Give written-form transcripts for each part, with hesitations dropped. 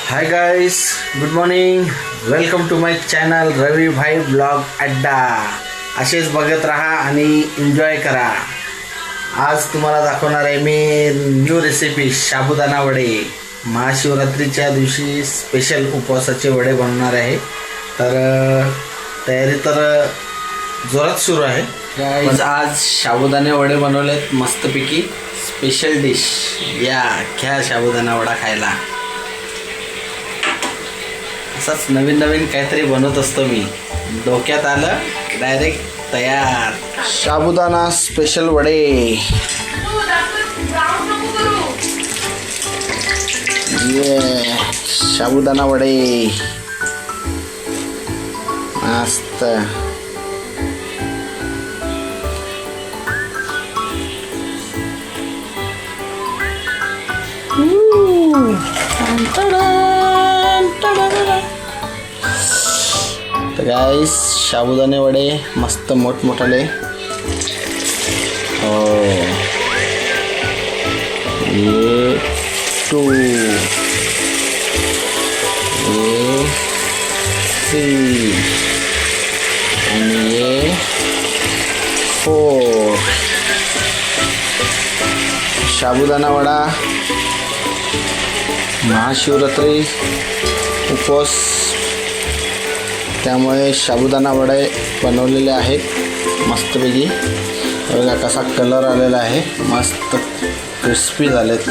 High guys, good morning. Welcome to my channel Ravi भाई blog अड्डा. असेच बघत राहा आणि एन्जॉय करा. आज तुम्हाला दाखवणार आहे मी न्यू रेसिपी साबुदाणा वडे. महाशिवरात्रीच्या दिवशी स्पेशल उपवासाचे वडे बनवणार आहे. तर तयारी तर जोरात सुरू आहे. आज साबुदाणे वडे बनवलेत मस्तपैकी. स्पेशल डिश या घ्या साबुदाणा वडा खायला. असंच नवीन नवीन काहीतरी बनवत असतो मी. डोक्यात आलं डायरेक्ट तयार. साबुदाणा स्पेशल वडे. ये साबुदाणा वडे मस्त. तर गाइस साबुदाणे वडे मस्त मोठमोठाले. हो ये 2 ये 3 आणि ये 4. साबुदाणा वडा महाशिवरात्री उपवास, त्यामुळे साबुदाणा वडे बनवलेले आहेत मस्तपैकी. बघा कसा कलर आलेला आहे, मस्त क्रिस्पी झालेत.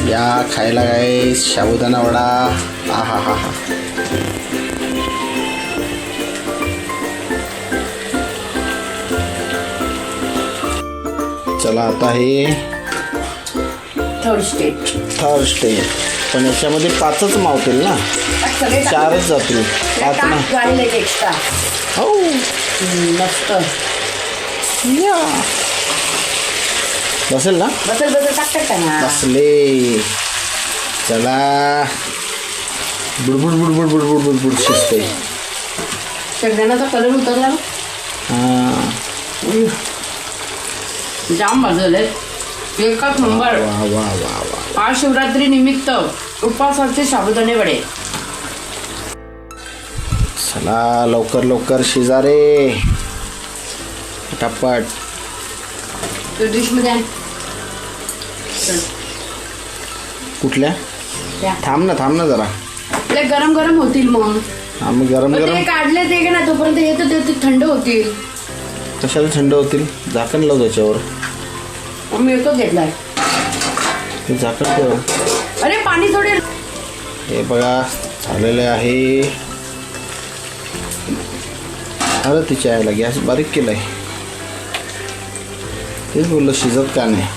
या खायला काय साबुदाणा वडा. आहा हा हा. चला आता हे थर्ड स्टेज. पण याच्यामध्ये 5च मावतील ना, 4च जातील. 5 ना. एक्स्ट्रा. हो मस्त. या बसेल ना. बसल टाकतात ना. बसले. चला बुडबुड बुडबुड बुडबुड बुडबुड शिजते. शेंगदाण्याचा कलर उतरला. हां जाम भाजले. एकच नंबर. वा वा वा वा. महाशिवरात्री निमित्त उपवासाचे साबुदाणे वडे. चला लवकर लवकर शिजा रे पटापट. डिश मध्ये कुठल्या? थांब ना जरा. आपले गरम गरम होतील मग. हा मग गरम गरम ते काढले ते ना, तोपर्यंत येतं ते थंड होतील. कशाला थंड होतील? झाकण लाव त्याच्यावर. मी एकच घेतलाय. ते झाकण ठेवा. अरे पाणी थोडे. हे बघा झालेलं आहे. अरे तिच्या आईला गॅस बारीक केलाय. तेच बोललं शिजत का नाही.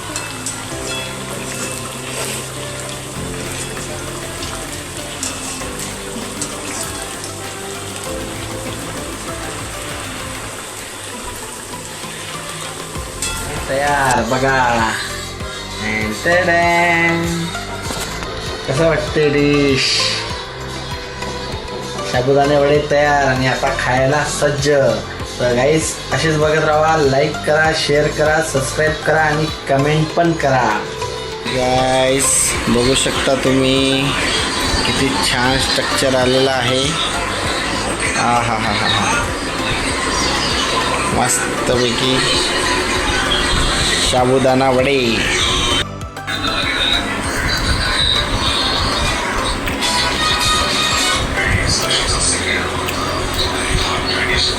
तयार बघा. कसं वाटते डिश. साबुदाणे वडे तयार आणि आता खायला सज्ज. तर गाईस असेच बघत राहा. लाईक करा, शेअर करा, सबस्क्राईब करा आणि कमेंट पण करा. गाईस बघू शकता तुम्ही किती छान स्ट्रक्चर आलेलं आहे. हा हा हा हा हा. मस्तपैकी साबुदाणा वडे.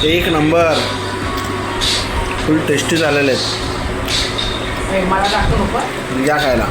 एक नंबर. फुल टेस्टी झालेले आहेत. मला टाकतो नको. या खायला.